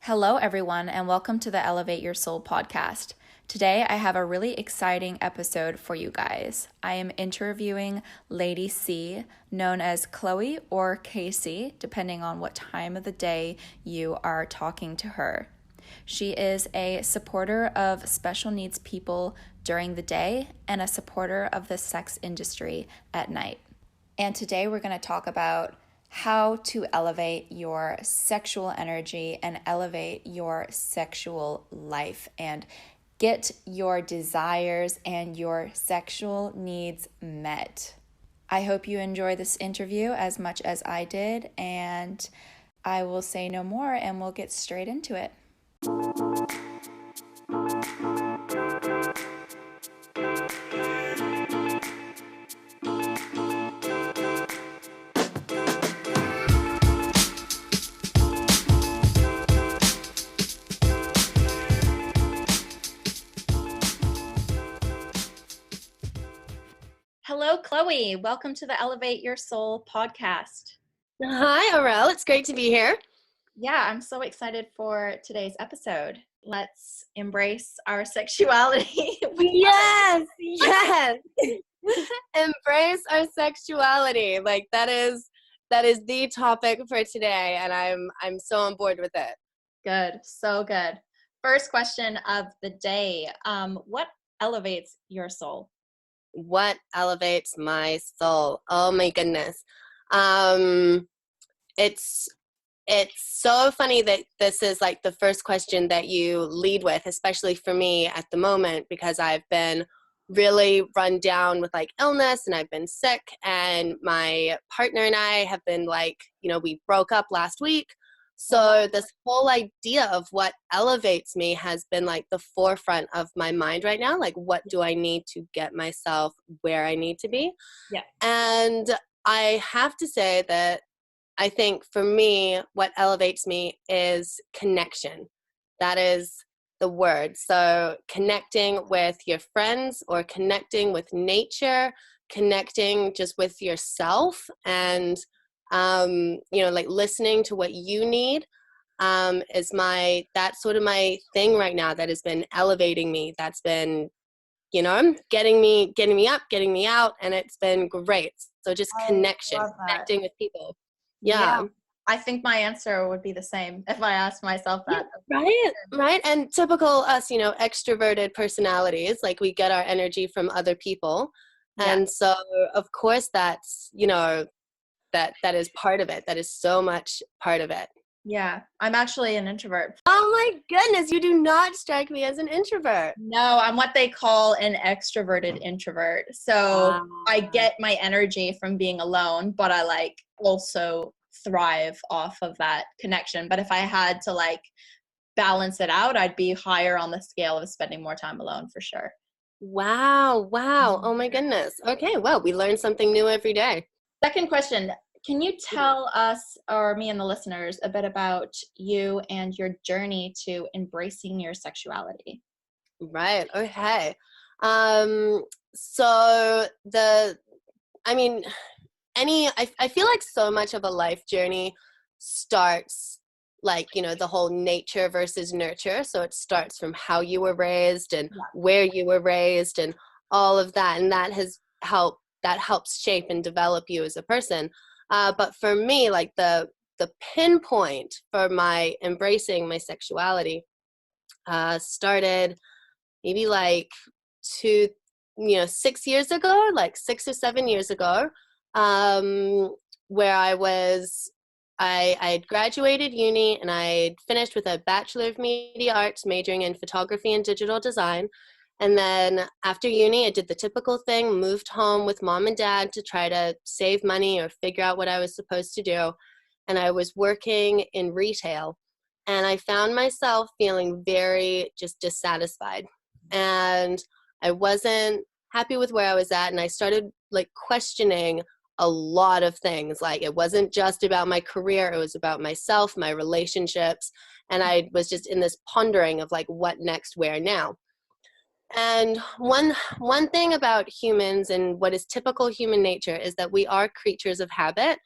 Hello, everyone, and welcome to the Elevate Your Soul podcast. Today, I have a really exciting episode for you guys. I am interviewing Lady C, known as Chloe or Casey, depending on what time of the day you are talking to her. She is a supporter of special needs people during the day and a supporter of the sex industry at night. And today, we're going to talk about how to elevate your sexual energy and elevate your sexual life and get your desires and your sexual needs met. I hope you enjoy this interview as much as I did, and I will say no more and we'll get straight into it. Hello, Chloe. Welcome to the Elevate Your Soul podcast. Hi, Aurel. It's great to be here. Yeah, I'm so excited for today's episode. Let's embrace our sexuality. Yes. Embrace our sexuality. Like that is the topic for today, and I'm so on board with it. Good. So good. First question of the day. What elevates your soul? What elevates my soul? Oh my goodness. It's so funny that this is like the first question that you lead with, especially for me at the moment, because I've been really run down with like illness and I've been sick, and my partner and I have been like, we broke up last week. So this whole idea of what elevates me has been like the forefront of my mind right now. Like, what do I need to get myself where I need to be? Yeah. And I have to say that I think for me, what elevates me is connection. That is the word. So connecting with your friends or connecting with nature, connecting just with yourself, and like listening to what you need is that's sort of my thing right now that has been elevating me. That's been, getting me up, getting me out, and it's been great. So just connection, connecting with people. Yeah. I think my answer would be the same if I asked myself that. Yeah, right. And typical us, extroverted personalities, like we get our energy from other people. Yeah. And so of course that's, that is part of it. That is so much part of it. Yeah, I'm actually an introvert. Oh my goodness, you do not strike me as an introvert. No, I'm what they call an extroverted introvert. So I get my energy from being alone, but I also thrive off of that connection. But if I had to balance it out, I'd be higher on the scale of spending more time alone for sure. Wow. Oh my goodness. Okay, well, we learn something new every day. Second question. Can you tell us, or me and the listeners, a bit about you and your journey to embracing your sexuality? Right. Okay. I feel like so much of a life journey starts the whole nature versus nurture. So it starts from how you were raised and where you were raised and all of that. And that helps shape and develop you as a person. But for me, the pinpoint for my embracing my sexuality started maybe 6 years ago, 6 or 7 years ago, where I had graduated uni and I finished with a Bachelor of Media Arts majoring in photography and digital design. And then after uni, I did the typical thing, moved home with mom and dad to try to save money or figure out what I was supposed to do. And I was working in retail, and I found myself feeling very just dissatisfied. And I wasn't happy with where I was at. And I started questioning a lot of things. It wasn't just about my career. It was about myself, my relationships. And I was just in this pondering of what next, where now. And one thing about humans and what is typical human nature is that we are creatures of habit,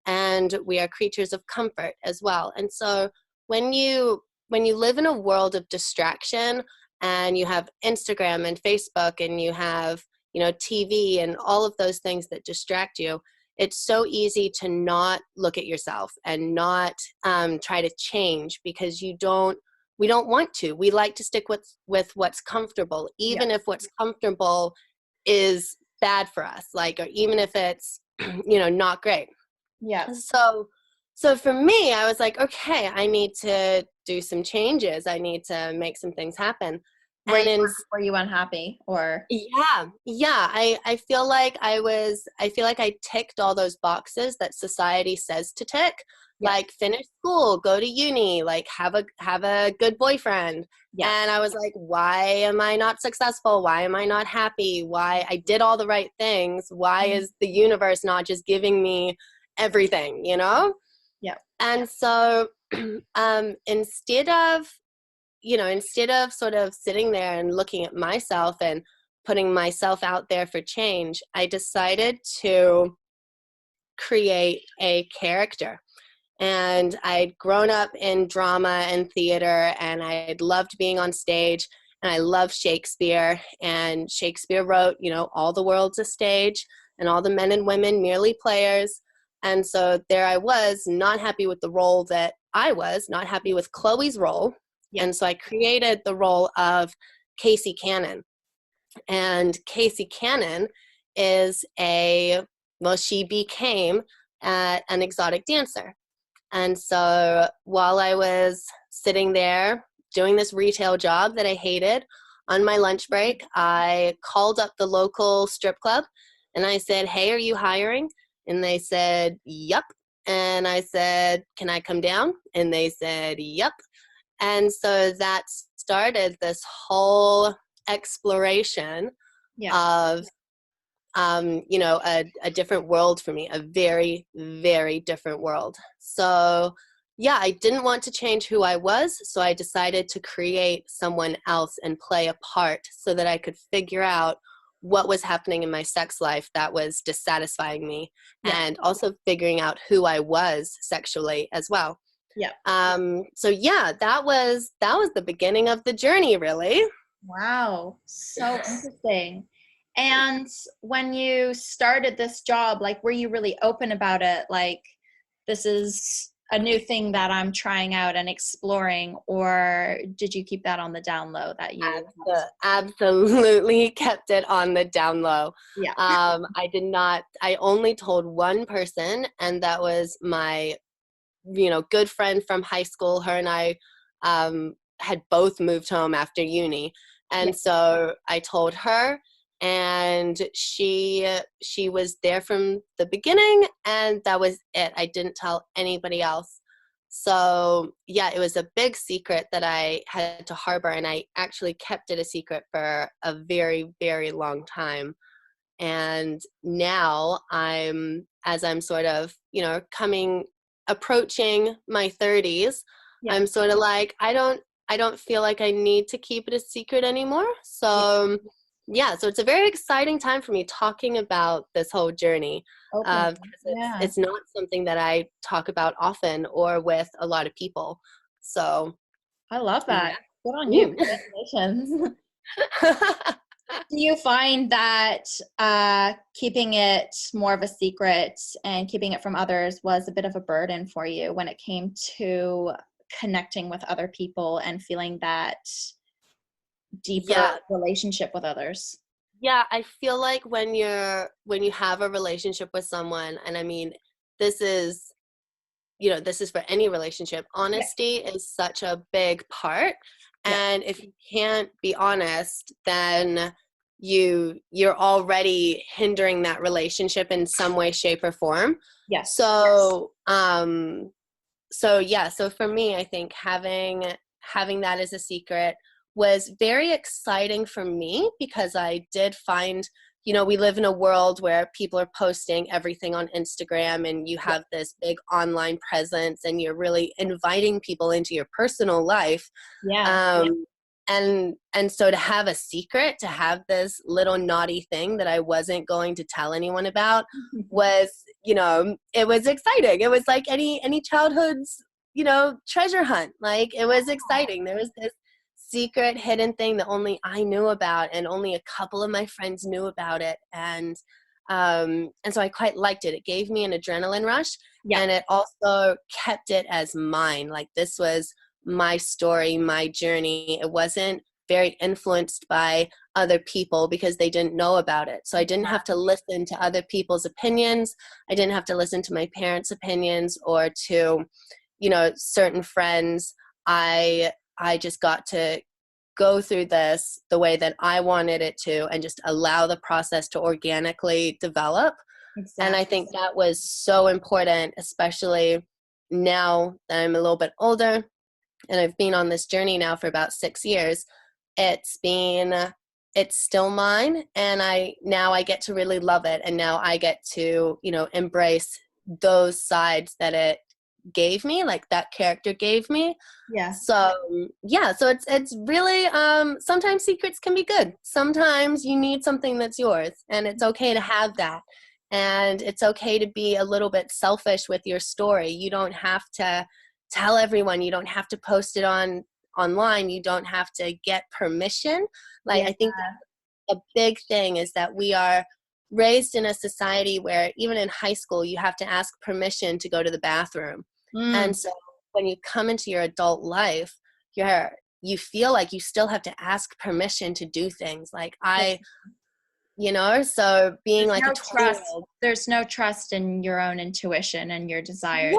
and we are creatures of comfort as well. And so when you when you live in a world of distraction, and you have Instagram and Facebook, and you have, TV and all of those things that distract you, it's so easy to not look at yourself and not try to change, because we don't want to. We like to stick with what's comfortable, even if what's comfortable is bad for us, or even if it's, not great. Yeah. So for me, I was like, okay, I need to do some changes. I need to make some things happen. Were you unhappy, or? Yeah. I feel like I ticked all those boxes that society says to tick, like finish school, go to uni, like have a good boyfriend. And I was like, why am I not successful? Why am I not happy? Why I did all the right things? Why is the universe not just giving me everything, Yeah. And so instead of sort of sitting there and looking at myself and putting myself out there for change, I decided to create a character. And I'd grown up in drama and theater, and I'd loved being on stage, and I loved Shakespeare. And Shakespeare wrote, all the world's a stage, and all the men and women merely players. And so there I was, not happy with the role that I was, not happy with Chloe's role. And so I created the role of Casey Cannon. And Casey Cannon is she became an exotic dancer. And so while I was sitting there doing this retail job that I hated, on my lunch break, I called up the local strip club and I said, hey, are you hiring? And they said, yep. And I said, can I come down? And they said, yep. And so that started this whole exploration of, a different world for me, a very, very different world. So yeah, I didn't want to change who I was. So I decided to create someone else and play a part so that I could figure out what was happening in my sex life that was dissatisfying me, and also figuring out who I was sexually as well. So yeah, that was the beginning of the journey, really. Wow. So interesting. And when you started this job, were you really open about it? This is a new thing that I'm trying out and exploring, or did you keep that on the down low that you absolutely kept it on the down low? I did not. I only told one person, and that was my good friend from high school. Her and I had both moved home after uni, and so I told her, and she was there from the beginning, and that was it. I didn't tell anybody else. So yeah, it was a big secret that I had to harbor, and I actually kept it a secret for a very, very long time. And now as I'm sort of, approaching my 30s, I'm sort of like, I don't feel like I need to keep it a secret anymore. So yeah, so it's a very exciting time for me talking about this whole journey. Because it's not something that I talk about often or with a lot of people. So I love that. Good on you. Congratulations. Do you find that keeping it more of a secret and keeping it from others was a bit of a burden for you when it came to connecting with other people and feeling that deeper relationship with others? Yeah, I feel like when you have a relationship with someone, and I mean, this is for any relationship, honesty is such a big part. And if you can't be honest, then you're already hindering that relationship in some way, shape, or form. So so for me, I think having that as a secret was very exciting for me, because I did find, we live in a world where people are posting everything on Instagram, and you have this big online presence, and you're really inviting people into your personal life. And so to have a secret, to have this little naughty thing that I wasn't going to tell anyone about was, it was exciting. It was like any childhood's treasure hunt. Like, it was exciting. There was this secret hidden thing that only I knew about, and only a couple of my friends knew about it. And so I quite liked it. It gave me an adrenaline rush, Yeah. and it also kept it as mine. Like, this was my story, my journey. It wasn't very influenced by other people because they didn't know about it. So I didn't have to listen to other people's opinions. I didn't have to listen to my parents' opinions or to, certain friends. I just got to go through this the way that I wanted it to, and just allow the process to organically develop. Exactly. And I think that was so important, especially now that I'm a little bit older and I've been on this journey now for about 6 years. It's still mine, and I get to really love it, and now I get to, embrace those sides that it gave me, like that character gave me. Yeah. So it's really, sometimes secrets can be good. Sometimes you need something that's yours, and it's okay to have that. And it's okay to be a little bit selfish with your story. You don't have to tell everyone. You don't have to post it online. You don't have to get permission. Like, Yeah. I think a big thing is that we are raised in a society where even in high school you have to ask permission to go to the bathroom. And so when you come into your adult life, you feel like you still have to ask permission to do things. Like, so being like a 20-year-old. There's no trust in your own intuition and your desires.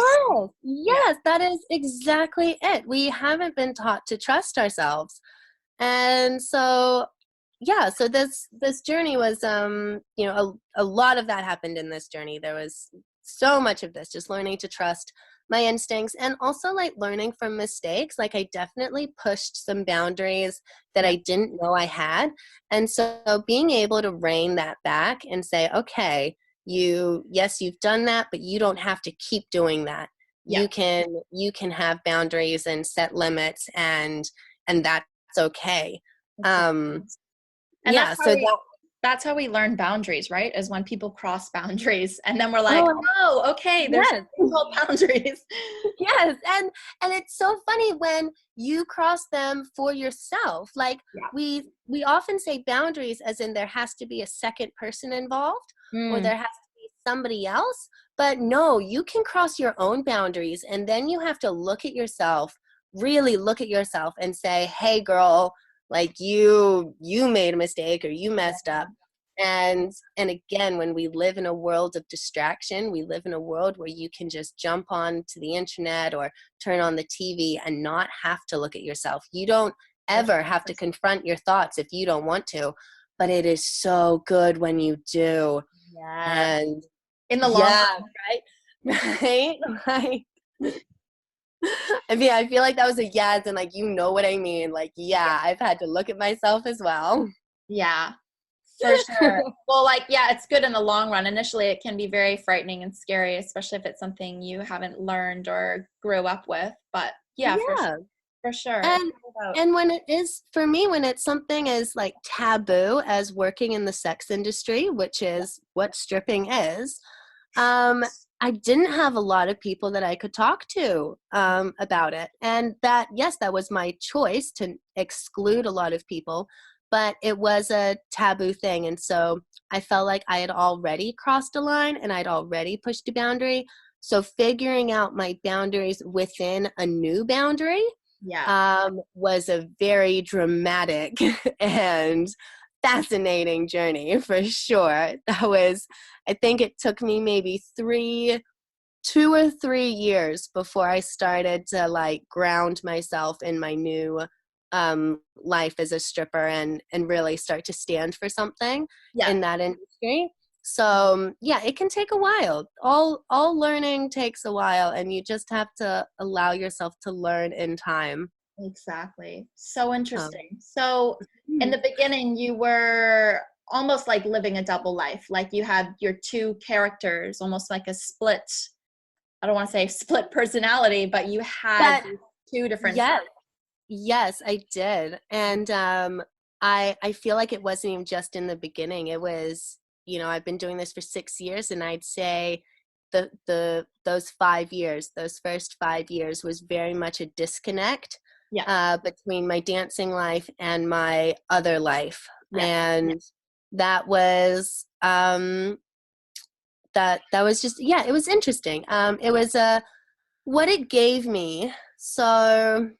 Yes, that is exactly it. We haven't been taught to trust ourselves. And so, so this journey was, a lot of that happened in this journey. There was so much of this, just learning to trust my instincts, and also like learning from mistakes. Like, I definitely pushed some boundaries that I didn't know I had. And so being able to rein that back and say, okay, you've done that, but you don't have to keep doing that. Yeah. You can have boundaries and set limits, and that's okay. And that's how we learn boundaries, right? Is when people cross boundaries, and then we're like, oh okay, there's boundaries. Yes. And it's so funny when you cross them for yourself. Like, we often say boundaries as in there has to be a second person involved, or there has to be somebody else. But no, you can cross your own boundaries, and then you have to look at yourself, really look at yourself, and say, hey girl, like, you made a mistake, or you messed up. And again, when we live in a world of distraction, we live in a world where you can just jump on to the internet or turn on the TV and not have to look at yourself. You don't ever have to confront your thoughts if you don't want to, but it is so good when you do. Yeah. And in the long run, right? Like, I feel like that was a yes, and like, what I mean. Like, I've had to look at myself as well. Yeah, for sure. Well, like, it's good in the long run. Initially, it can be very frightening and scary, especially if it's something you haven't learned or grew up with. But for sure. And when it is, for me, when it's something as like taboo as working in the sex industry, which is what stripping is, I didn't have a lot of people that I could talk to about it. And that was my choice, to exclude a lot of people, but it was a taboo thing. And so I felt like I had already crossed a line, and I'd already pushed a boundary. So figuring out my boundaries within a new boundary was a very dramatic and fascinating journey, for sure. I think it took me maybe 2 or 3 years before I started to like ground myself in my new life as a stripper, and really start to stand for something in that industry. So it can take a while. All learning takes a while, and you just have to allow yourself to learn in time. Exactly. So interesting. So in the beginning, you were almost like living a double life. Like, you had your two characters, almost like a split, I don't want to say split personality, but you had two different sides. Yes, I did. And I feel like it wasn't even just in the beginning. It was, I've been doing this for 6 years, and I'd say those 5 years, those first 5 years was very much a disconnect between my dancing life and my other life. And that was that was just, it was interesting. It was what it gave me. So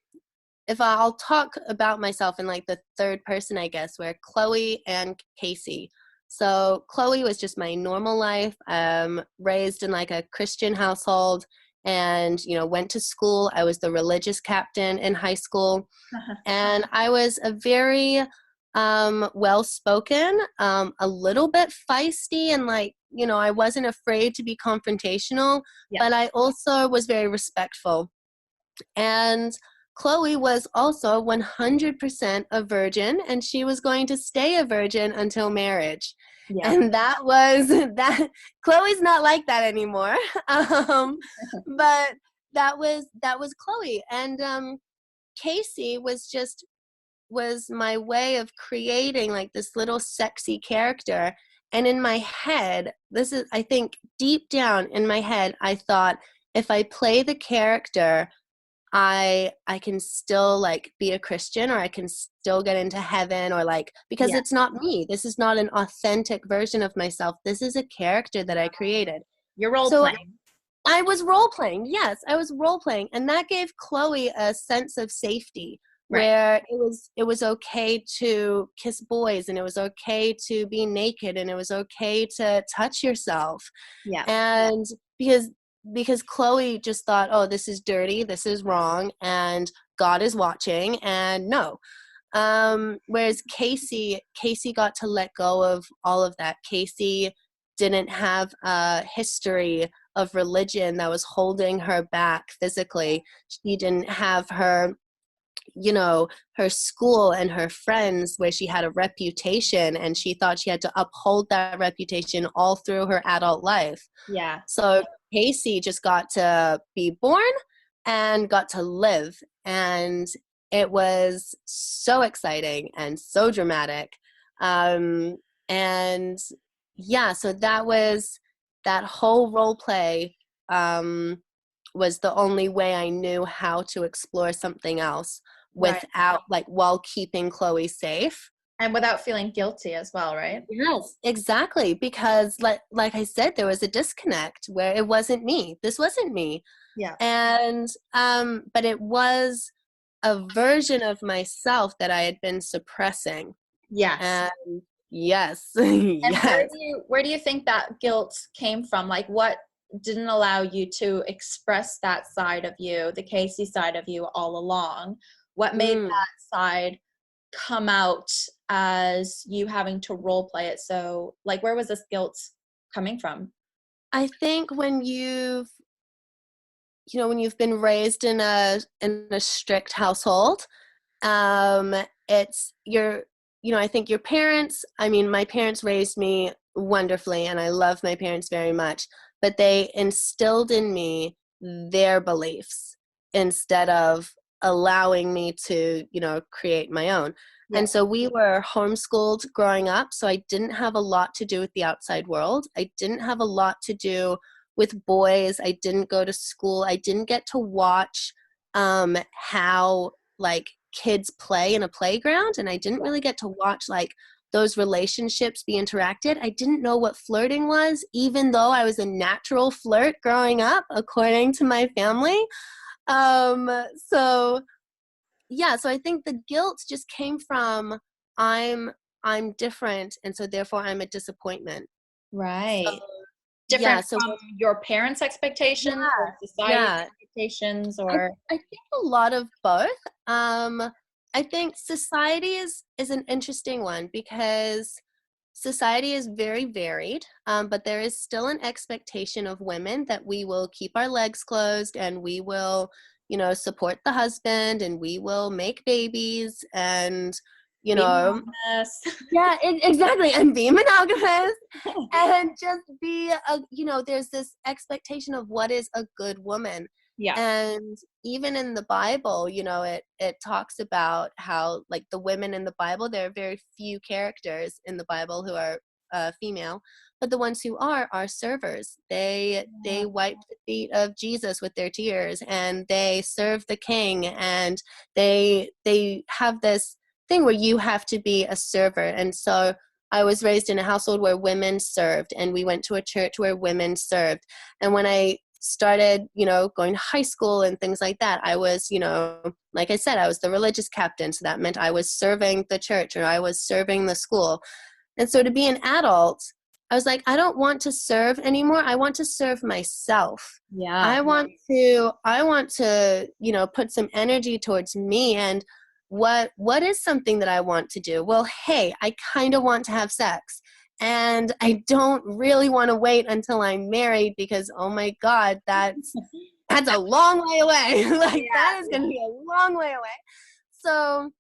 if I'll talk about myself in like the third person, I guess, where Chloe and Casey. So Chloe was just my normal life, raised in like a Christian household, and, you know, went to school. I was the religious captain in high school. And I was a very well-spoken, a little bit feisty, and like, you know, I wasn't afraid to be confrontational, but I also was very respectful. And Chloe was also 100% a virgin, and she was going to stay a virgin until marriage. And that was that. Chloe's not like that anymore. But that was Chloe. And Casey was my way of creating like this little sexy character. And in my head, this is, I think, deep down in my head, I thought, if I play the character, I can still like be a Christian, or I can still get into heaven, or like, because it's not me. This is not an authentic version of myself. This is a character that I created. You're role playing. I was role playing. Yes, I was role playing, and that gave Chloe a sense of safety, where it was okay to kiss boys, and it was okay to be naked, and it was okay to touch yourself. And because Chloe just thought, oh, this is dirty, this is wrong, and God is watching, and no. Whereas Casey got to let go of all of that. Casey didn't have a history of religion that was holding her back physically. She didn't have her, you know, her school and her friends where she had a reputation, and she thought she had to uphold that reputation all through her adult life. So Casey just got to be born and got to live, and it was so exciting and so dramatic. And so that whole role play was the only way I knew how to explore something else without like, while keeping Chloe safe. And without feeling guilty as well, right? Yes, exactly. Because like I said, there was a disconnect where it wasn't me. This wasn't me. And but it was a version of myself that I had been suppressing. And yes. And where do you think that guilt came from? Like, what didn't allow you to express that side of you, the Casey side of you, all along? What made that side come out as you having to role play it? So like, where was this guilt coming from? I think when you've been raised in a strict household, it's I think your parents, I mean, my parents raised me wonderfully, and I love my parents very much, but they instilled in me their beliefs instead of allowing me to, create my own. And so we were homeschooled growing up, so I didn't have a lot to do with the outside world. I didn't have a lot to do with boys. I didn't go to school. I didn't get to watch how like kids play in a playground, and I didn't really get to watch like those relationships be interacted. I didn't know what flirting was, even though I was a natural flirt growing up, according to my family. So I think the guilt just came from I'm different, and so therefore I'm a disappointment. Right. So, different from your parents' expectations or society's expectations, or I think a lot of both. I think society is an interesting one, because society is very varied, but there is still an expectation of women that we will keep our legs closed, and we will, support the husband, and we will make babies, and exactly, and be monogamous, and just be there's this expectation of what is a good woman. And even in the Bible, it talks about how, like, the women in the Bible, there are very few characters in the Bible who are female, but the ones who are servers. They wipe the feet of Jesus with their tears, and they serve the king, and they have this thing where you have to be a server. And so I was raised in a household where women served, and we went to a church where women served. And when I started, going to high school and things like that, I was, like I said, I was the religious captain. So that meant I was serving the church, or I was serving the school. And so to be an adult, I was like, I don't want to serve anymore. I want to serve myself. Yeah. I want to, put some energy towards me. And what is something that I want to do? Well, hey, I kind of want to have sex. And I don't really want to wait until I'm married, because, oh my God, that's a long way away. That is going to be a long way away. So,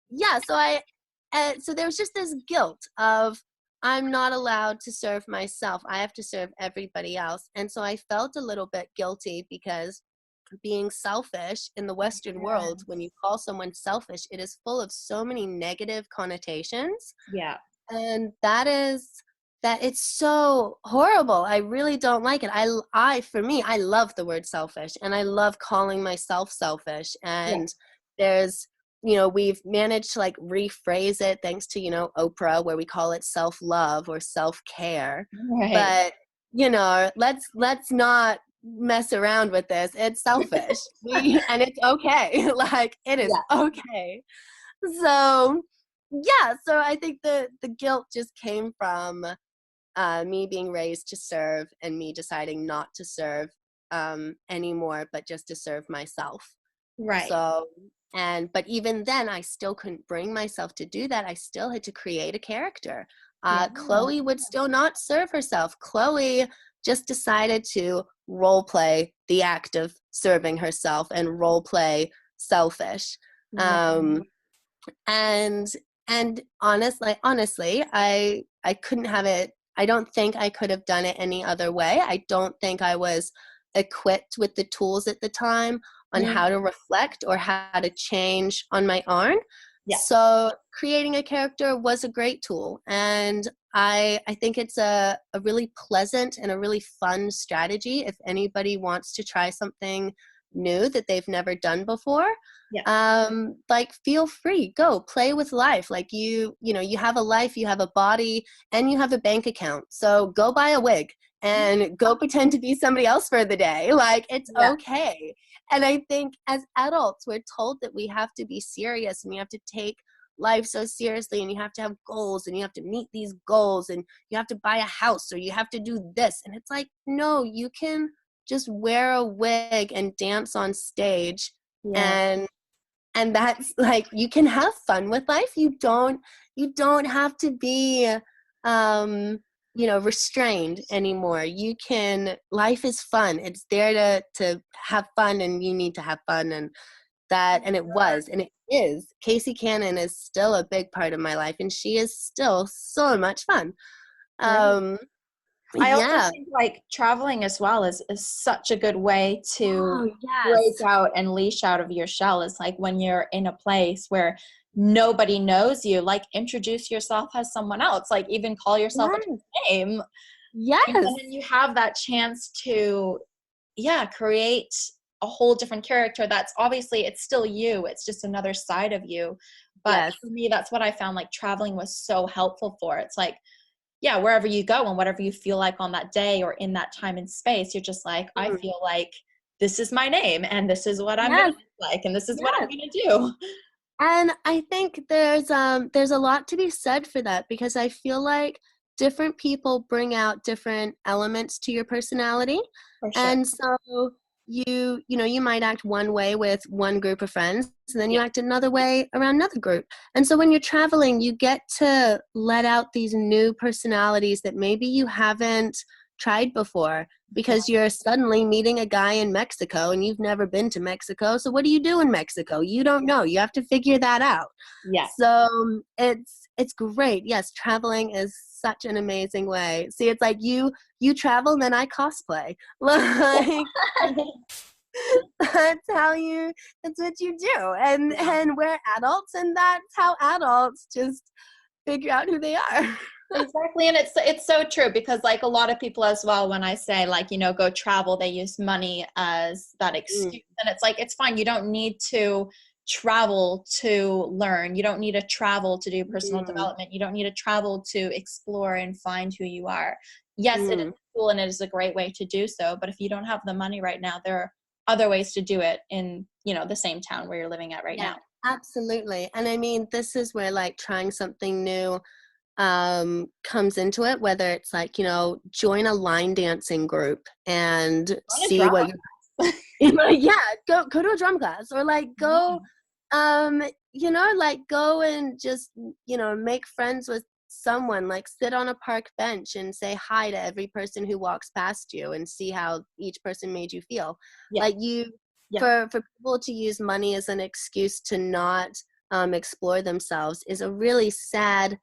yeah, so there was just this guilt of, I'm not allowed to serve myself. I have to serve everybody else. And so I felt a little bit guilty, because being selfish in the Western world, when you call someone selfish, it is full of so many negative connotations. Yeah. And that it's so horrible. I really don't like it. For me, I love the word selfish, and I love calling myself selfish. And there's, we've managed to rephrase it thanks to, Oprah, where we call it self-love or self-care. Right. But, let's not mess around with this. It's selfish. And it's okay. It is okay. So, so I think the guilt just came from me being raised to serve, and me deciding not to serve anymore, but just to serve myself. Right. So, but even then, I still couldn't bring myself to do that. I still had to create a character. Chloe would still not serve herself. Chloe just decided to role play the act of serving herself and role play selfish. And honestly, I couldn't have it. I don't think I could have done it any other way. I don't think I was equipped with the tools at the time on how to reflect or how to change on my own. Yeah. So creating a character was a great tool. And I think it's a really pleasant and a really fun strategy if anybody wants to try something new that they've never done before. Yeah. Feel free, go play with life. You have a life, you have a body, and you have a bank account. So go buy a wig and go pretend to be somebody else for the day. It's okay. And I think as adults, we're told that we have to be serious, and we have to take life so seriously, and you have to have goals, and you have to meet these goals, and you have to buy a house, or you have to do this. And it's no, you can just wear a wig and dance on stage. And that's you can have fun with life. You don't have to be restrained anymore. Life is fun. It's there to have fun, and you need to have fun. And it is. Casey Cannon is still a big part of my life, and she is still so much fun. I also think traveling as well is such a good way to break out and leash out of your shell. It's when you're in a place where nobody knows you, introduce yourself as someone else, even call yourself a name. Yes. And then you have that chance to, create a whole different character. That's obviously, it's still you. It's just another side of you. But for me, that's what I found traveling was so helpful for. It's wherever you go and whatever you feel like on that day or in that time and space, you're just I feel like this is my name, and this is what I'm going to look and this is what I'm going to do. And I think there's a lot to be said for that, because I feel like different people bring out different elements to your personality. For sure. And so you might act one way with one group of friends, and then you act another way around another group. And so when you're traveling, you get to let out these new personalities that maybe you haven't tried before, because you're suddenly meeting a guy in Mexico and you've never been to Mexico. So what do you do in Mexico? You don't know. You have to figure that out. Yeah. So it's great. Yes, traveling is such an amazing way. See, it's you travel, then I cosplay. That's what you do. And we're adults, and that's how adults just figure out who they are. Exactly. And it's so true because like a lot of people as well, when I say like, go travel, they use money as that Mm, excuse. And it's like, it's fine. You don't need to travel to learn. You don't need to travel to do personal mm, development. You don't need to travel to explore and find who you are. Yes, it is mm. cool and it is a great way to do so. But if you don't have the money right now, there are other ways to do it in, the same town where you're living at right Yeah, now. absolutely. And I mean, this is where like trying something new comes into it, whether it's like, join a line dancing group and On a see drama. what yeah, go to a drum class, or like go like go and just make friends with someone, like sit on a park bench and say hi to every person who walks past you and see how each person made you feel. Yeah. Like you Yeah. for people to use money as an excuse to not explore themselves is a really sad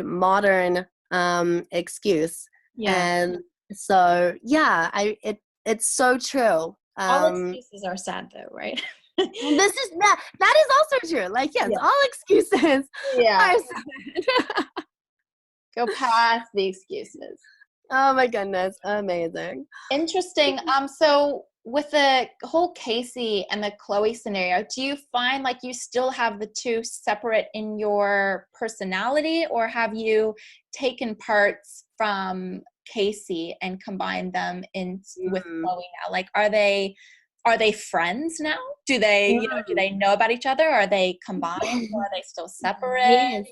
modern excuse. Yeah. And so yeah, it's so true. All excuses are sad though, right? This is that is also true. Like, yes, Yeah. all excuses Yeah. are sad. Go past the excuses. Oh my goodness, amazing. Interesting. So with the whole Casey and the Chloe scenario, do you find like you still have the two separate in your personality, or have you taken parts from Casey and combined them in with Mm. Chloe now? Like, are they friends now? Do they know about each other? Are they combined, or are they still separate? Yes,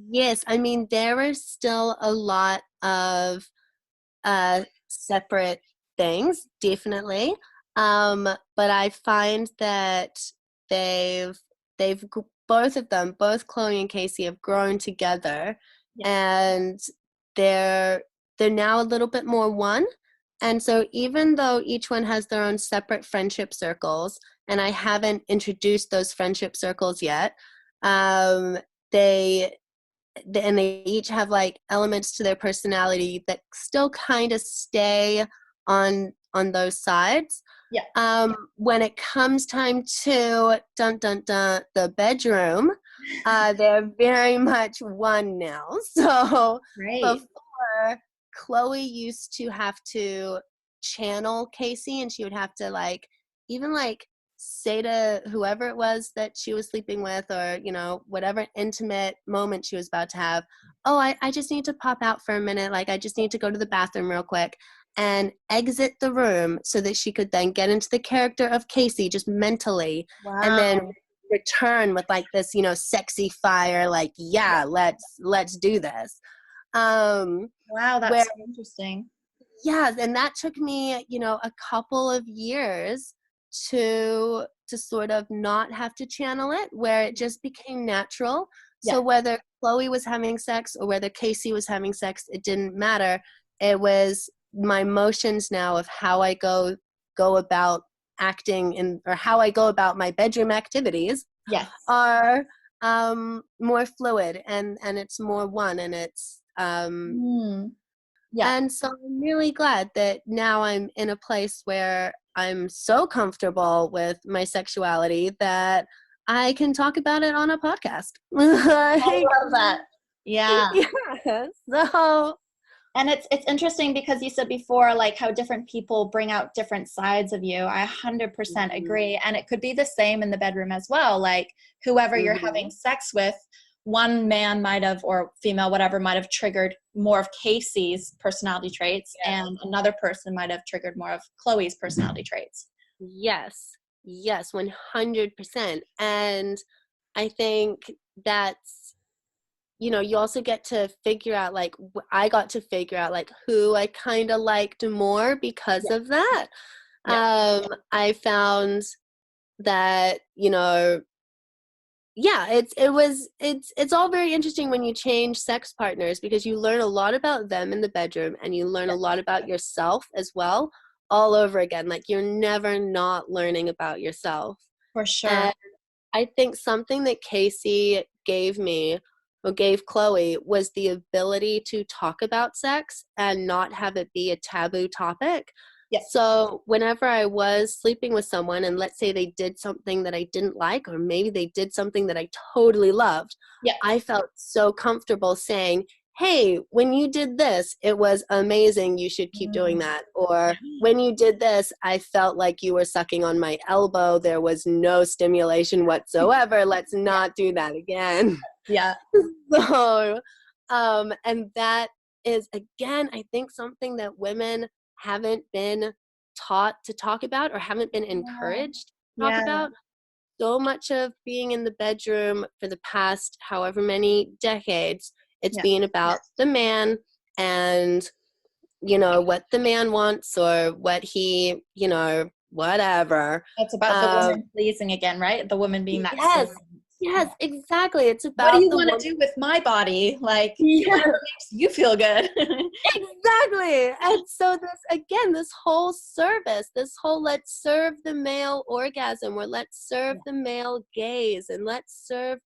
yes. I mean, there is still a lot of separate things, definitely. But I find that they've both of them, both Chloe and Casey, have grown together, Yeah. and they're now a little bit more one. And so even though each one has their own separate friendship circles, and I haven't introduced those friendship circles yet, they and they each have like elements to their personality that still kind of stay on those sides. Yeah. When it comes time to dun dun dun the bedroom, they're very much one now. So Great. before, Chloe used to have to channel Casey, and she would have to like even like say to whoever it was that she was sleeping with, or whatever intimate moment she was about to have, oh, I just need to pop out for a minute, like I just need to go to the bathroom real quick, and exit the room so that she could then get into the character of Casey just mentally, and then Wow. return with like this sexy fire, like, yeah, let's do this. Wow, Where that's so interesting. Yeah, and that took me a couple of years to sort of not have to channel it, where it just became natural. Yeah. So whether Chloe was having sex or whether Casey was having sex, it didn't matter. It was my motions now of how I go about acting in, or how I go about my bedroom activities, Yes. are more fluid, and it's more one, and it's Mm. Yeah. and so I'm really glad that now I'm in a place where I'm so comfortable with my sexuality that I can talk about it on a podcast. I Like, love that. Yeah. yeah. So, And it's interesting because you said before, like how different people bring out different sides of you. I 100% agree. And it could be the same in the bedroom as well. Like whoever you're having mhm. sex with, one man might have, or female, whatever, might have triggered more of Casey's personality traits, and another person might have triggered more of Chloe's personality traits. Yes, yes, 100%. And I think that's you also get to figure out, like, I got to figure out like who I kind of liked more because Yeah. of that. Yeah. I found that yeah, it's all very interesting when you change sex partners, because you learn a lot about them in the bedroom, and you learn a lot about yourself as well, all over again. Like, you're never not learning about yourself. For sure. And I think something that Casey gave me, or gave Chloe, was the ability to talk about sex and not have it be a taboo topic. Yeah. So whenever I was sleeping with someone, and let's say they did something that I didn't like, or maybe they did something that I totally loved, Yeah. I felt so comfortable saying, hey, when you did this, it was amazing. You should keep doing that. Or when you did this, I felt like you were sucking on my elbow. There was no stimulation whatsoever. Let's not do that again. Yeah. So, and that is, again, I think something that women haven't been taught to talk about or haven't been encouraged to talk about. So much of being in the bedroom for the past however many decades, it's being about the man and, you know, what the man wants or what he, you know, whatever. It's about the woman pleasing again, right? The woman being that servant. Yes, exactly. It's about what do you want to do with my body? Like, whatever makes you feel good. Exactly. And so this, again, this whole service, this whole let's serve the male orgasm, or let's serve the male gaze, and let's serve,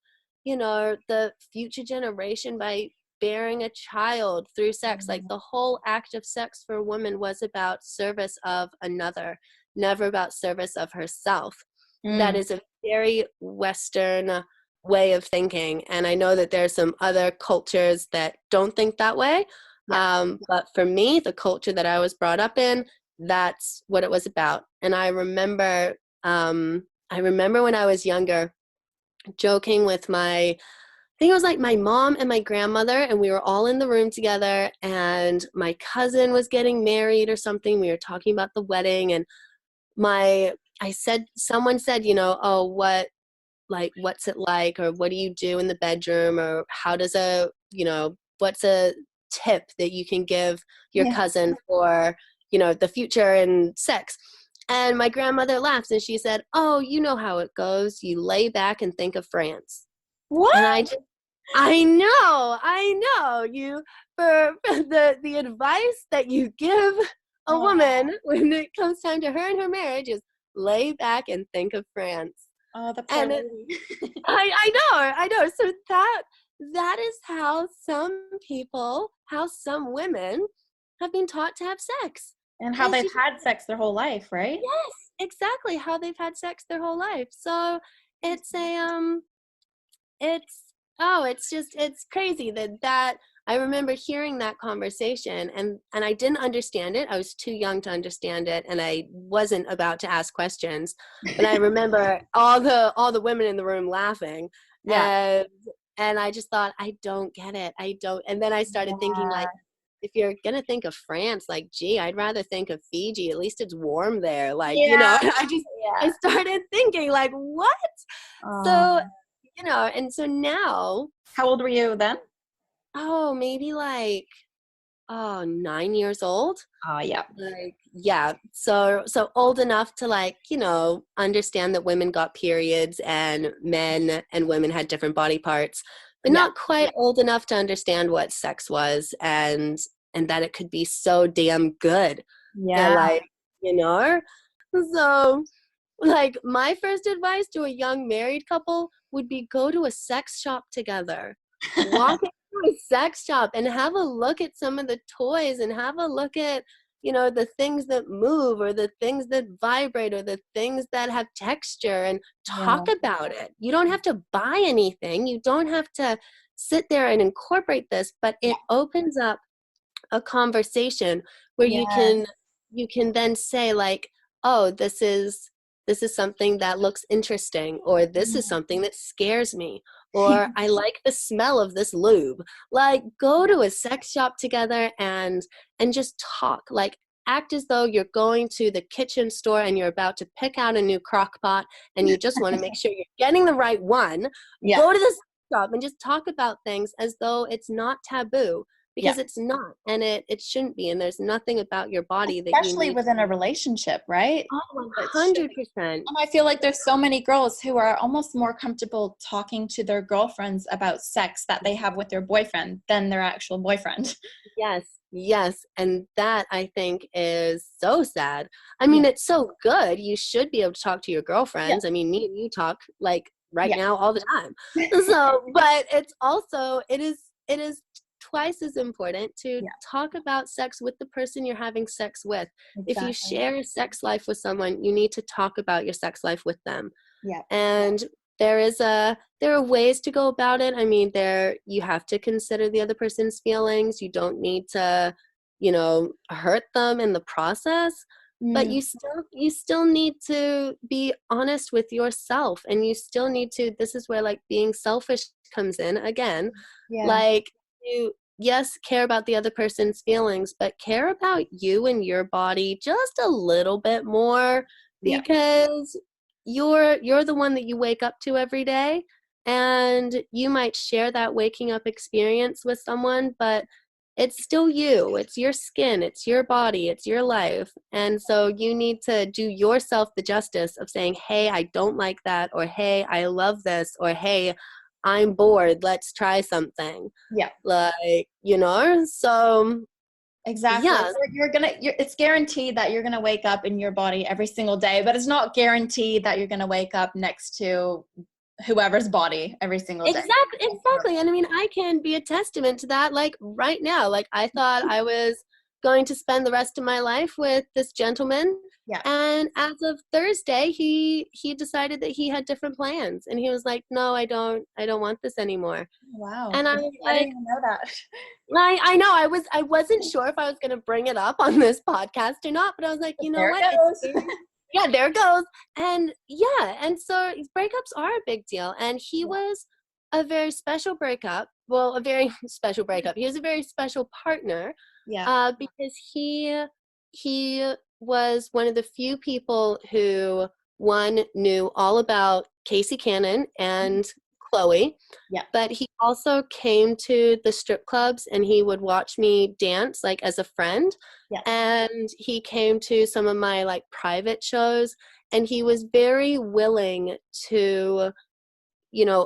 you know, the future generation by bearing a child through sex. Like, the whole act of sex for a woman was about service of another, never about service of herself. That is a very Western way of thinking. And I know that there's some other cultures that don't think that way. But for me, the culture that I was brought up in, that's what it was about. And I remember when I was younger, joking with I think it was like my mom and my grandmother, and we were all in the room together, and my cousin was getting married or something. We were talking about the wedding, and someone said, you know, oh, what's it like, or what do you do in the bedroom, or how does what's a tip that you can give your cousin for, you know, the future and sex? And my grandmother laughed and she said, oh, you know how it goes. You lay back and think of France. What? And I know you, for the advice that you give a woman when it comes time to her and her marriage is lay back and think of France. Oh, the poor lady. I know. So that is how some women have been taught to have sex. And how they've had sex their whole life, right? Yes, exactly. How they've had sex their whole life. So it's it's crazy that I remember hearing that conversation, and I didn't understand it. I was too young to understand it, and I wasn't about to ask questions. But I remember all the women in the room laughing. And I just thought, I don't get it. I don't. And then I started thinking, like, if you're gonna think of France, like, gee, I'd rather think of Fiji. At least it's warm there. Like, you know, I started thinking, like, what? So, you know, and so now. How old were you then? Oh, maybe like 9 years old. Oh, yeah. Like, yeah. So old enough to, like, you know, understand that women got periods and men and women had different body parts, but not quite old enough to understand what sex was and that it could be so damn good. Yeah. That, like, you know, so like my first advice to a young married couple would be go to a sex shop together. Walk into a sex shop and have a look at some of the toys and have a look at, you know, the things that move or the things that vibrate or the things that have texture, and talk about it. You don't have to buy anything. You don't have to sit there and incorporate this, but it opens up a conversation where you can then say, like, oh, this is something that looks interesting, or this is something that scares me, or I like the smell of this lube. Like, go to a sex shop together and just talk. Like, act as though you're going to the kitchen store and you're about to pick out a new crock pot and you just want to make sure you're getting the right one. Go to the sex shop and just talk about things as though it's not taboo. Because it's not, and it shouldn't be, and there's nothing about your body that especially within a relationship, right? Oh, 100%. And I feel like there's so many girls who are almost more comfortable talking to their girlfriends about sex that they have with their boyfriend than their actual boyfriend. Yes, and that, I think, is so sad. I mean, it's so good. You should be able to talk to your girlfriends. I mean, me and you talk, like, right now all the time. So, but it's also, it is twice as important to talk about sex with the person you're having sex with. If you share a sex life with someone, you need to talk about your sex life with them. And there are ways to go about it. I mean, you have to consider the other person's feelings. You don't need to, hurt them in the process, but Mm, you still need to be honest with yourself, and you still need to, this is where like being selfish comes in again. yeah. Like, you, yes, care about the other person's feelings, but care about you and your body just a little bit more, Yeah. because you're the one that you wake up to every day, and you might share that waking up experience with someone, but it's still you. It's your skin, it's your body, it's your life. And so you need to do yourself the justice of saying, hey, I don't like that, or hey, I love this, or hey, I'm bored, let's try something. Yeah. Like, so Exactly. yeah. It's guaranteed that you're gonna wake up in your body every single day, but it's not guaranteed that you're gonna wake up next to whoever's body every single day. Exactly. And I mean, I can be a testament to that. Like right now, like I thought I was going to spend the rest of my life with this gentleman. Yeah. And as of Thursday, he decided that he had different plans. And he was like, no, I don't want this anymore. Wow. And I was I didn't like, even know that. I know I wasn't sure if I was going to bring it up on this podcast or not, but I was like, But you know there what? it goes. Yeah, there it goes. And yeah, and so breakups are a big deal. And he was a very special breakup. Well, a very special breakup. He was a very special partner, Yeah. because he was one of the few people who, one, knew all about Casey Cannon and Chloe, Yeah. but he also came to the strip clubs and he would watch me dance like as a friend. Yeah. And he came to some of my like private shows, and he was very willing to,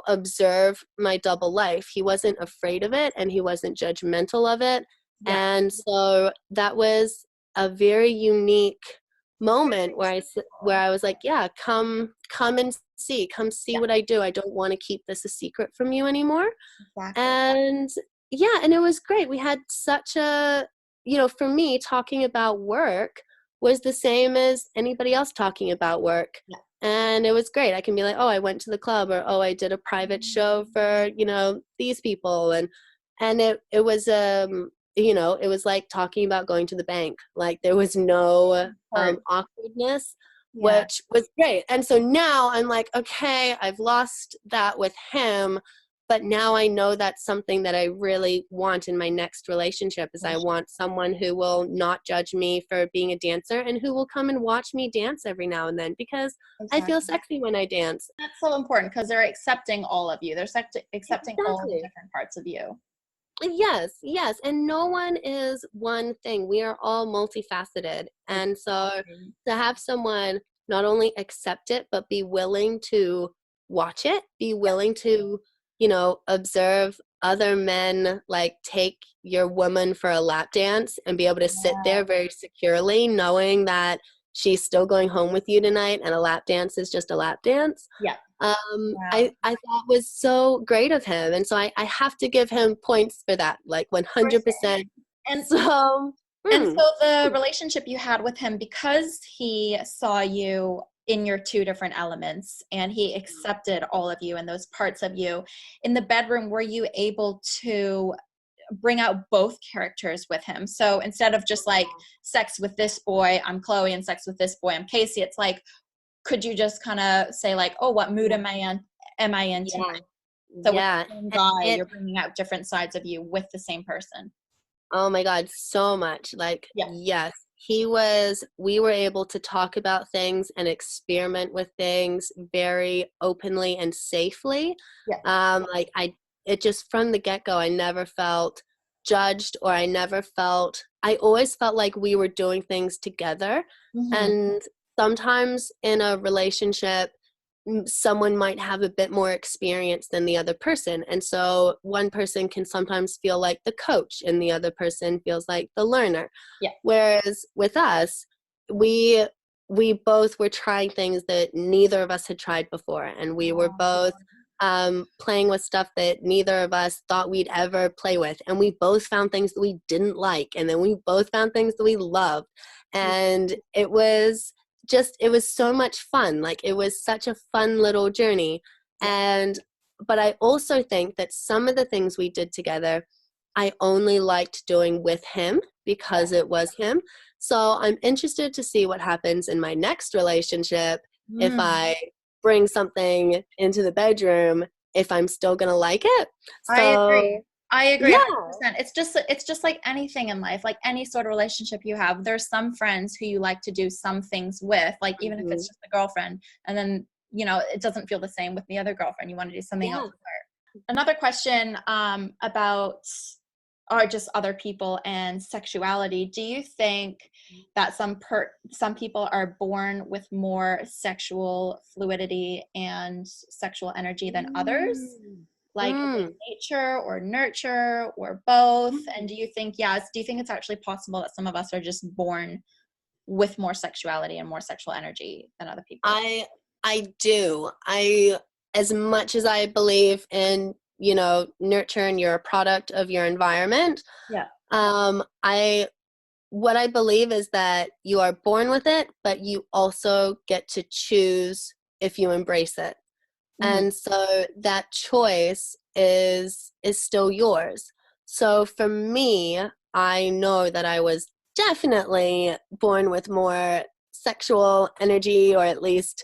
observe my double life. He wasn't afraid of it, and he wasn't judgmental of it. Yeah. And so that was a very unique moment where I was like, yeah, come and come see Yeah. what I do. I don't want to keep this a secret from you anymore. Exactly. And yeah, and it was great. We had such a, for me, talking about work was the same as anybody else talking about work. Yeah. And it was great. I can be like, oh, I went to the club, or oh, I did a private show for, these people. And it was it was like talking about going to the bank. Like there was no Heard. awkwardness, Yeah. which was great. And so now I'm like, okay, I've lost that with him, but now I know that's something that I really want in my next relationship. Is I want someone who will not judge me for being a dancer, and who will come and watch me dance every now and then, because I feel sexy when I dance. That's so important because they're accepting all of you. They're accepting all the Exactly. different parts of you. Yes. And no one is one thing. We are all multifaceted. And so to have someone not only accept it, but be willing to watch it, be willing to, observe other men, like take your woman for a lap dance and be able to sit there very securely, knowing that she's still going home with you tonight, and a lap dance is just a lap dance. Yeah. I thought was so great of him. And so I have to give him points for that, like 100%. And so, and so the relationship you had with him, because he saw you in your two different elements and he accepted all of you and those parts of you in the bedroom, were you able to bring out both characters with him? So instead of just like sex with this boy, I'm Chloe, and sex with this boy, I'm Casey, it's like, could you just kind of say like, oh, what mood am I in tonight? So with the same guy, you're bringing out different sides of you with the same person. Oh my God, so much. Like, yes, we were able to talk about things and experiment with things very openly and safely. Like it just from the get-go, I never felt judged, or I always felt like we were doing things together. Mm-hmm. And sometimes in a relationship, someone might have a bit more experience than the other person, and so one person can sometimes feel like the coach and the other person feels like the learner. Whereas with us, we both were trying things that neither of us had tried before, and we were both playing with stuff that neither of us thought we'd ever play with, and we both found things that we didn't like, and then we both found things that we loved. And it was so much fun. Like it was such a fun little journey. But I also think that some of the things we did together, I only liked doing with him because it was him. So I'm interested to see what happens in my next relationship if I bring something into the bedroom, if I'm still going to like it. I So, agree. I agree yeah. 100%. It's just like anything in life, like any sort of relationship you have. There's some friends who you like to do some things with, like even if it's just a girlfriend, and then it doesn't feel the same with the other girlfriend. You want to do something else with her. Another question about or just other people and sexuality. Do you think that some people are born with more sexual fluidity and sexual energy than others? Like is it nature or nurture or both? And do you think it's actually possible that some of us are just born with more sexuality and more sexual energy than other people? I do. As much as I believe in, nurture and you're a product of your environment. Yeah. What I believe is that you are born with it, but you also get to choose if you embrace it. And so that choice is still yours. So for me, I know that I was definitely born with more sexual energy, or at least,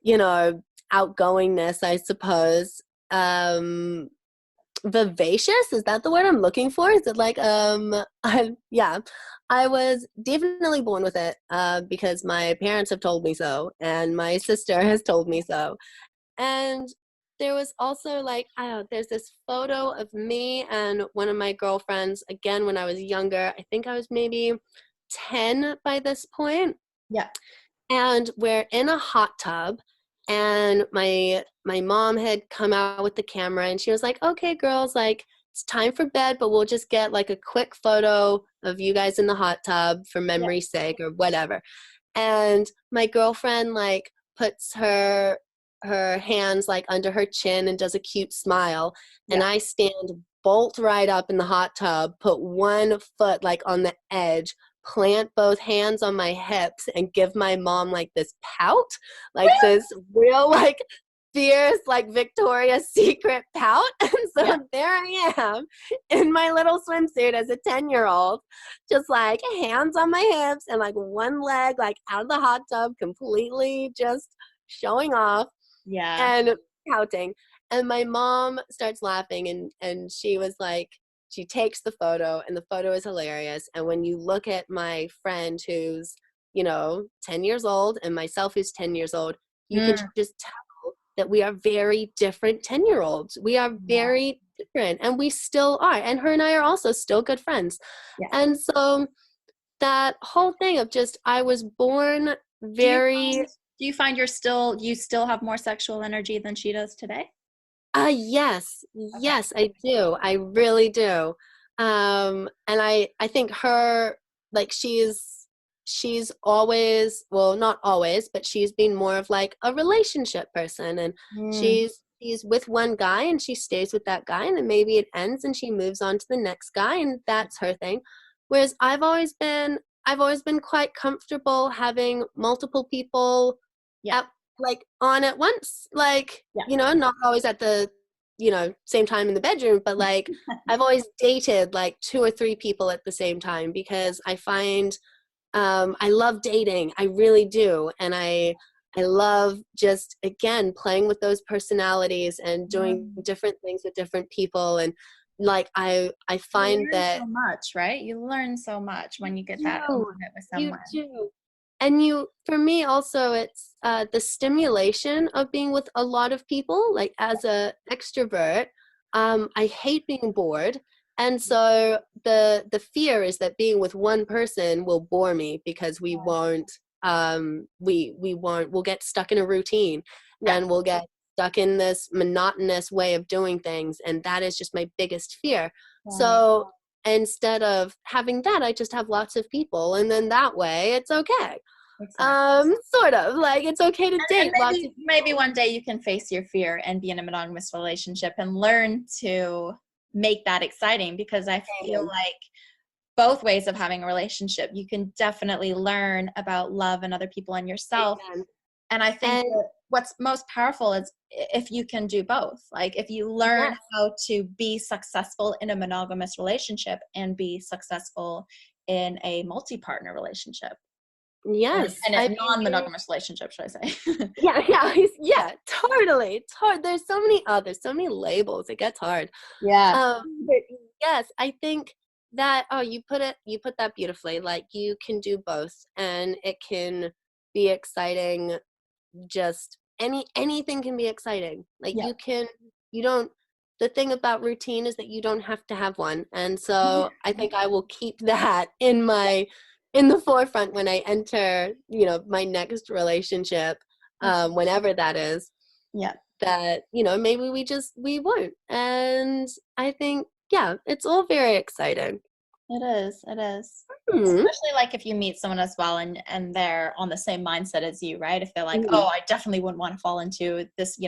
outgoingness, I suppose. Vivacious, is that the word I'm looking for? Is it like yeah, I was definitely born with it, because my parents have told me so and my sister has told me so. And there was also there's this photo of me and one of my girlfriends, again, when I was younger. I think I was maybe 10 by this point. Yeah. And we're in a hot tub, and my mom had come out with the camera, and she was like, okay, girls, like, it's time for bed, but we'll just get like a quick photo of you guys in the hot tub for memory's sake or whatever. And my girlfriend like puts her hands like under her chin and does a cute smile, and I stand bolt right up in the hot tub, put one foot like on the edge, plant both hands on my hips, and give my mom like this pout, like this real like fierce like Victoria's Secret pout. And so there I am in my little swimsuit as a 10-year-old, just like hands on my hips and like one leg like out of the hot tub, completely just showing off and pouting. And my mom starts laughing, and she was like, she takes the photo, and the photo is hilarious. And when you look at my friend who's 10 years old and myself who's 10 years old, you can just tell that we are very different 10-year-olds. We are very different, and we still are. And her and I are also still good friends. And so that whole thing of just, I was born very... Do you find you still have more sexual energy than she does today? Yes, I do. I really do. And I think her, like, she's always, well, not always, but she's been more of like a relationship person, and she's with one guy and she stays with that guy, and then maybe it ends and she moves on to the next guy, and that's her thing. Whereas I've always been quite comfortable having multiple people on at once, like, not always at the same time in the bedroom, but like I've always dated like 2 or 3 people at the same time, because I find I love dating. I really do. And I love just, again, playing with those personalities and doing different things with different people. And like, I find that so much, right? You learn so much when you get that intimate with someone. You do. And for me also, it's the stimulation of being with a lot of people. Like, as a extrovert, I hate being bored. And so the fear is that being with one person will bore me, because we won't, we'll get stuck in a routine, and we'll get stuck in this monotonous way of doing things. And that is just my biggest fear. So instead of having that, I just have lots of people, and then that way it's okay. Sort of like, it's okay to date lots of people. Maybe one day you can face your fear and be in a monogamous relationship and learn to make that exciting, because I feel like both ways of having a relationship, you can definitely learn about love and other people and yourself And I think And that what's most powerful is if you can do both. Like if you learn yes, how to be successful in a monogamous relationship and be successful in a multi-partner relationship, or yes. in a I mean, non-monogamous relationship, should I say? yeah, yeah, yeah, totally. It's hard. There's so many labels. It gets hard. Yeah. But yes, I think that, oh, you put that beautifully. Like you can do both, and it can be exciting. Just anything can be exciting. Like Yeah. you don't, the thing about routine is that you don't have to have one. And so I think I will keep that in the forefront when I enter, my next relationship, whenever that is, Yeah. that, maybe we won't. And I think, yeah, it's all very exciting. It is. It is. Mhm. Especially like if you meet someone as well and they're on the same mindset as you, right? If they're like, Mhm. oh, I definitely wouldn't want to fall into this,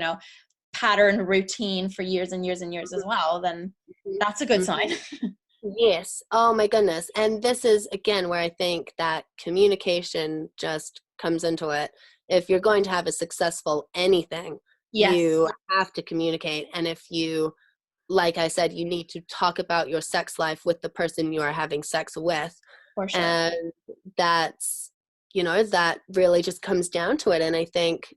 pattern routine for years and years and years as well, then Mhm. that's a good Mhm. sign. Yes. Oh my goodness. And this is again where I think that communication just comes into it. If you're going to have a successful anything, Yes, you have to communicate. And if you, like I said, you need to talk about your sex life with the person you are having sex with. for sure. And that's, that really just comes down to it. And I think,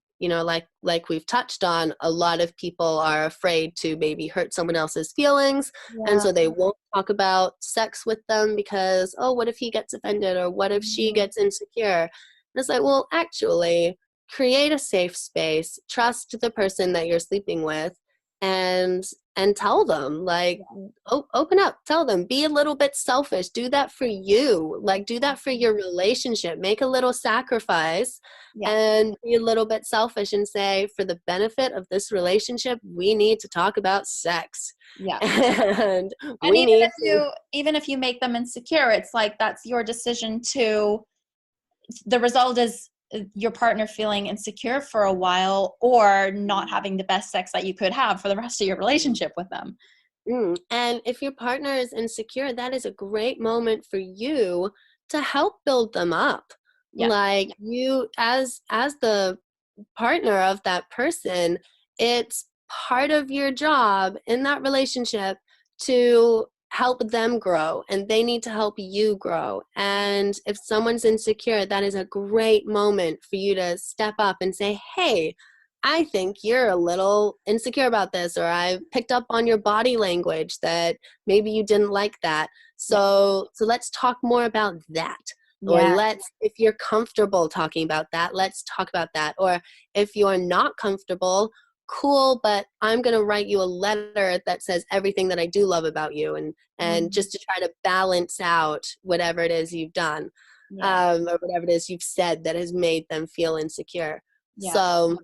like we've touched on, a lot of people are afraid to maybe hurt someone else's feelings, and Yeah. so they won't talk about sex with them because, oh, what if he gets offended, or what if she Mhm. gets insecure? And it's like, well, actually, create a safe space, trust the person that you're sleeping with, and tell them, like, open up, tell them, be a little bit selfish, do that for you, like do that for your relationship, make a little sacrifice, Yeah. and be a little bit selfish and say, for the benefit of this relationship, we need to talk about sex. Yeah. And And we need to, even if you make them insecure, it's like that's your decision to the result is your partner feeling insecure for a while or not having the best sex that you could have for the rest of your relationship with them. and if your partner is insecure, that is a great moment for you to help build them up. Yeah. Like you, as the partner of that person, it's part of your job in that relationship to help them grow, and they need to help you grow. And if someone's insecure, that is a great moment for you to step up and say, hey, I think you're a little insecure about this, or I picked up on your body language that maybe you didn't like that. Yeah. So let's talk more about that. Or Yeah. if you're comfortable talking about that, let's talk about that. Or if you're not comfortable, cool, but I'm going to write you a letter that says everything that I do love about you, and Mhm. just to try to balance out whatever it is you've done, Yeah. or whatever it is you've said that has made them feel insecure. Yeah. So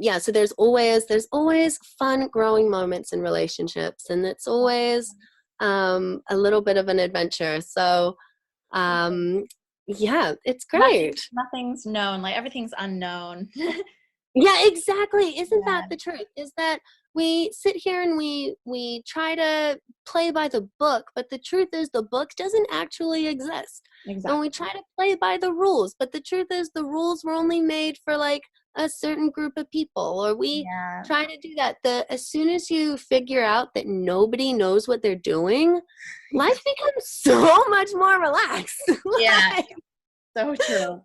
yeah, so there's always fun growing moments in relationships, and it's always a little bit of an adventure. So um yeah, it's great. Nothing's known, like everything's unknown. Yeah, exactly. Isn't that Yeah. the truth? Is that we sit here and we try to play by the book, but the truth is the book doesn't actually exist. And we Exactly. try to play by the rules, but the truth is the rules were only made for like a certain group of people, or we Yeah. try to do that. As soon as you figure out that nobody knows what they're doing, life becomes so much more relaxed. Yeah. Like, So true.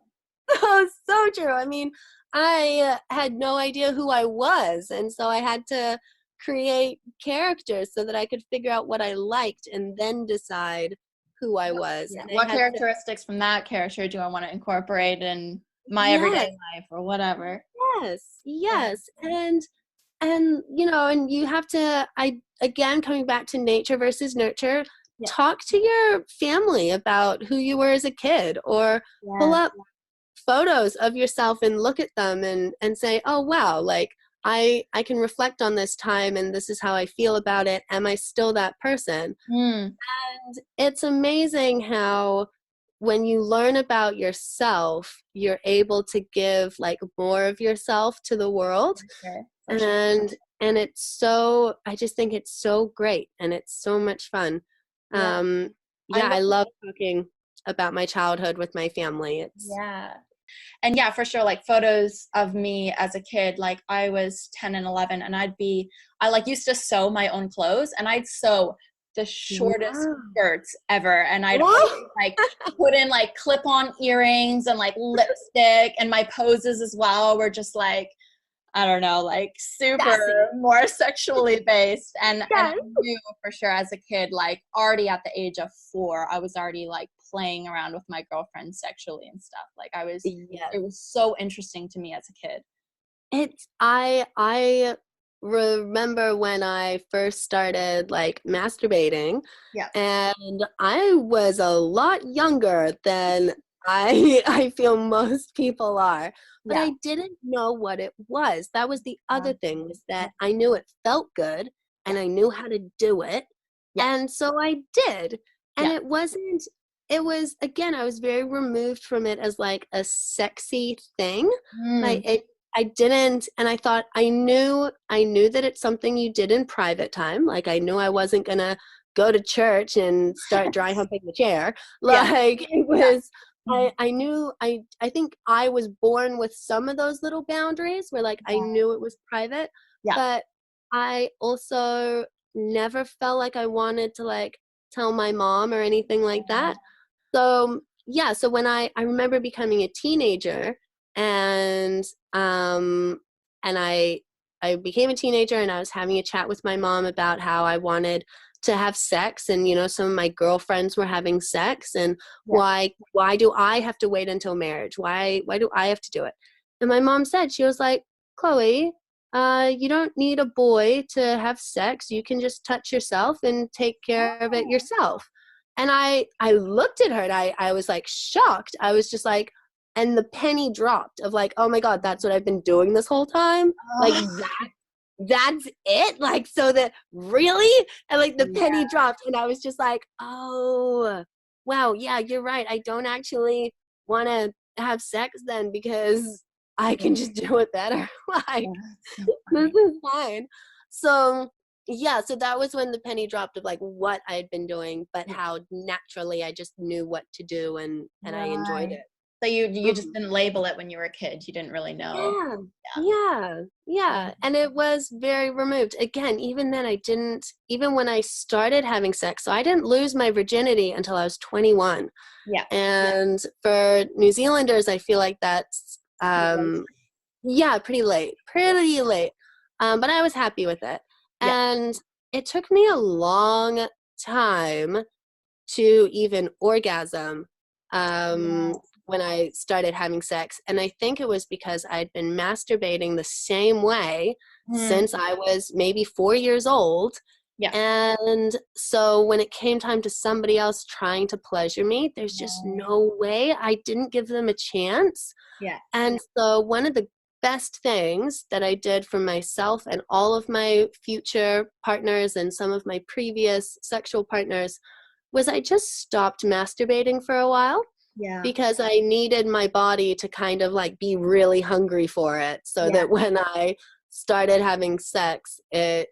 oh, so true. I mean, I had no idea who I was, and so I had to create characters so that I could figure out what I liked and then decide who I was. Yeah. And I What had to, characteristics from that character do I want to incorporate in my everyday yes, life or whatever? yes, Yeah. yes. And and you have to, I again, coming back to nature versus nurture, Yeah. talk to your family about who you were as a kid, or pull Yes. up photos of yourself and look at them and say, oh wow, like I can reflect on this time and this is how I feel about it. Am I still that person? Mm. And it's amazing how when you learn about yourself, you're able to give like more of yourself to the world. For sure. For sure. And it's so, I just think it's so great, and it's so much fun. Yeah. I Yeah, love I love talking about my childhood with my family. It's Yeah. And yeah, for sure, like photos of me as a kid, like I was 10 and 11 and I like used to sew my own clothes, and I'd sew the shortest Wow. skirts ever. And I'd always Whoa. like put in like clip-on earrings and like lipstick, and my poses as well were just like, I don't know, like Sassy. super more sexually based. And I Yes. knew for sure as a kid, like already at the age of 4, I was already like playing around with my girlfriend sexually and stuff. Like Yes. it was so interesting to me as a kid. I remember when I first started like masturbating, Yeah. and I was a lot younger than I feel most people are, but Yeah. I didn't know what it was. That was the Yeah. other thing, was that I knew it felt good and Yeah. I knew how to do it. Yeah. And so I did. And Yeah. it was, again, I was very removed from it as like a sexy thing. Like Mm. I didn't, and I thought I knew that it's something you did in private time. Like I knew I wasn't gonna go to church and start dry humping the chair. Yeah. Like it Yeah. was, I knew, I think I was born with some of those little boundaries where like I knew it was private, Yeah. but I also never felt like I wanted to like tell my mom or anything like that. So yeah, so when I remember becoming a teenager, and um and I became a teenager, and I was having a chat with my mom about how I wanted to have sex, and some of my girlfriends were having sex, and Yeah. why do I have to wait until marriage? Why do I have to do it? And my mom said, she was like, Chloe, you don't need a boy to have sex. You can just touch yourself and take care of it Oh. yourself. And I looked at her, and I was like shocked. I was just like, and the penny dropped of like, oh my God, that's what I've been doing this whole time. Like Oh. that's it. Like, so that really, and like the Yeah. penny dropped, and I was just like, oh wow, yeah, you're right. I don't actually want to have sex then, because I can just do it better. Like, Yeah. So this funny. is fine. So yeah, so that was when the penny dropped of like what I had been doing, but Yeah. how naturally I just knew what to do, and I enjoyed Right. it. So you just Mhm. didn't label it when you were a kid. You didn't really know. Yeah, yeah, Yeah. yeah. And it was very removed. Again, even then, I didn't, even when I started having sex, so I didn't lose my virginity until I was 21. Yeah. And for New Zealanders, I feel like that's, Pretty late. yeah, pretty late, Yeah. pretty late. But I was happy with it. Yeah. And it took me a long time to even orgasm, Yeah. when I started having sex. And I think it was because I'd been masturbating the same way Mm. since I was maybe 4 years old. Yeah. And so when it came time to somebody else trying to pleasure me, there's just Right. no way. I didn't give them a chance. Yeah. And so one of the best things that I did for myself and all of my future partners and some of my previous sexual partners was I just stopped masturbating for a while, Yeah. because I needed my body to kind of like be really hungry for it, so Yeah. that when I started having sex, it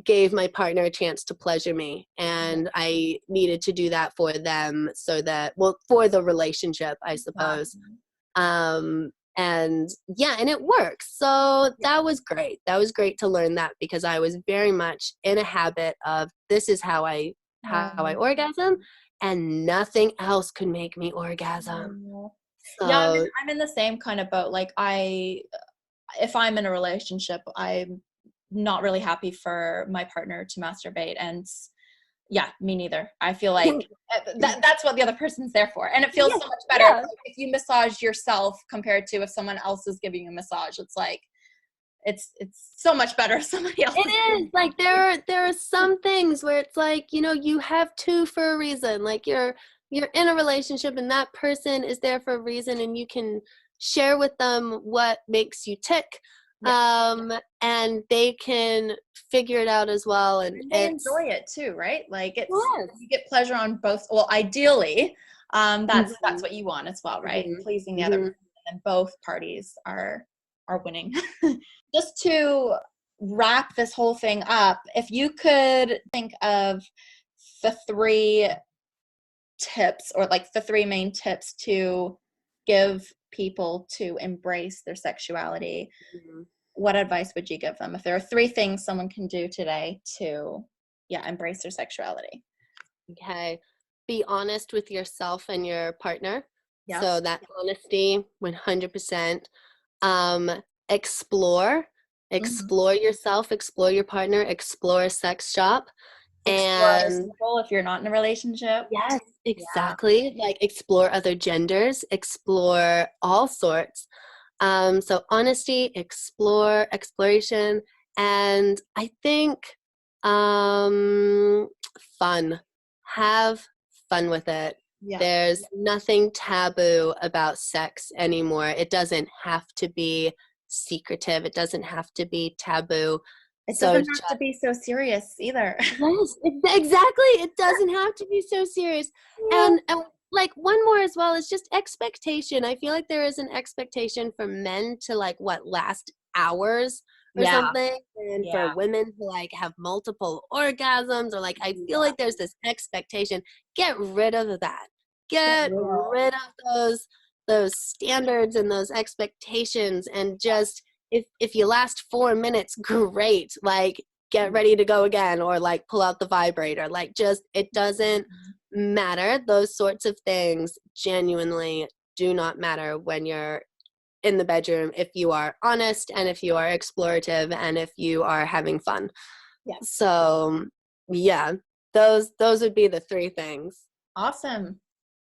gave my partner a chance to pleasure me, Yeah. and I needed to do that for them, so that, well, for the relationship, I suppose. Exactly. And yeah, and it works. So Yeah. that was great. That was great to learn that, because I was very much in a habit of, this is how I Right. orgasm, and nothing else could make me orgasm. Oh. Yeah, So I'm in the same kind of boat. Like if I'm in a relationship, I'm not really happy for my partner to masturbate, and yeah, me neither. I feel like that's what the other person's there for, and it feels yeah, so much better yeah, if you massage yourself compared to if someone else is giving you a massage. It's like it's so much better if somebody else is it doing is. Like there are some things where it's like, you have two for a reason. Like you're in a relationship, and that person is there for a reason, and you can share with them what makes you tick. yeah. And they can figure it out as well. And And they it's, enjoy it too, right? Like yes. you get pleasure on both. Well, ideally, that's Mhm, what you want as well, right? mhm, Pleasing the other mhm. person, and both parties are winning. Just to wrap this whole thing up, if you could think of the 3 tips, or like the 3 main tips to give people to embrace their sexuality, Mhm. what advice would you give them if there are 3 things someone can do today to, embrace their sexuality? Okay. Be honest with yourself and your partner. Yes. So that honesty, 100%. Um, explore, Mhm. explore yourself, explore your partner, explore a sex shop. Explore other And people if you're not in a relationship. yes, Yeah. exactly. Like explore other genders, explore all sorts. So honesty, exploration, and I think um, fun. Have fun with it. Yeah. There's nothing taboo about sex anymore. It doesn't have to be secretive. It doesn't have to be taboo. It So doesn't have to be so serious either. yes, exactly. It doesn't have to be so serious. Yeah. And like one more as well is just expectation. I feel like there is an expectation for men to like what last hours or Yeah. something, and for Yeah. women to like have multiple orgasms or like I feel Yeah. like there's this expectation. Get rid of that. Get Get real. rid of those standards and those expectations and just if you last 4 minutes, great. Like get ready to go again or like pull out the vibrator, like just it doesn't matter. Those sorts of things genuinely do not matter when you're in the bedroom if you are honest and if you are explorative and if you are having fun. Yes. So yeah, those would be the 3 things. Awesome.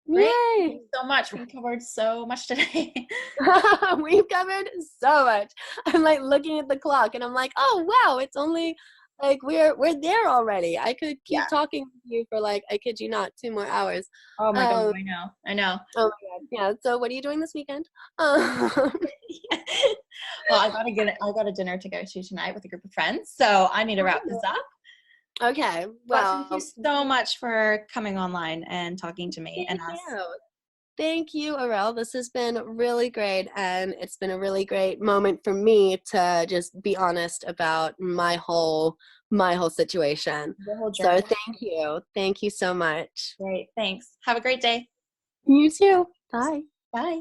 Great. Thank Yay. you so much. We covered so much today. We've covered so much. I'm like looking at the clock and I'm like, oh wow, it's only like we're there already. I could keep Yeah. talking to you for like I kid you not 2 more hours. Oh my God. Um, I know. I know. oh my god, yeah. So what are you doing this weekend? Well, I got a dinner to go to tonight with a group of friends, so I need to wrap this up. Okay, But thank you well, so much for coming online and talking to me and thank us. you. Thank you, Arel. This has been really great, and it's been a really great moment for me to just be honest about my whole situation. The whole So journey. thank you. Thank you so much. Great. Thanks. Have a great day. You too. Bye. Bye.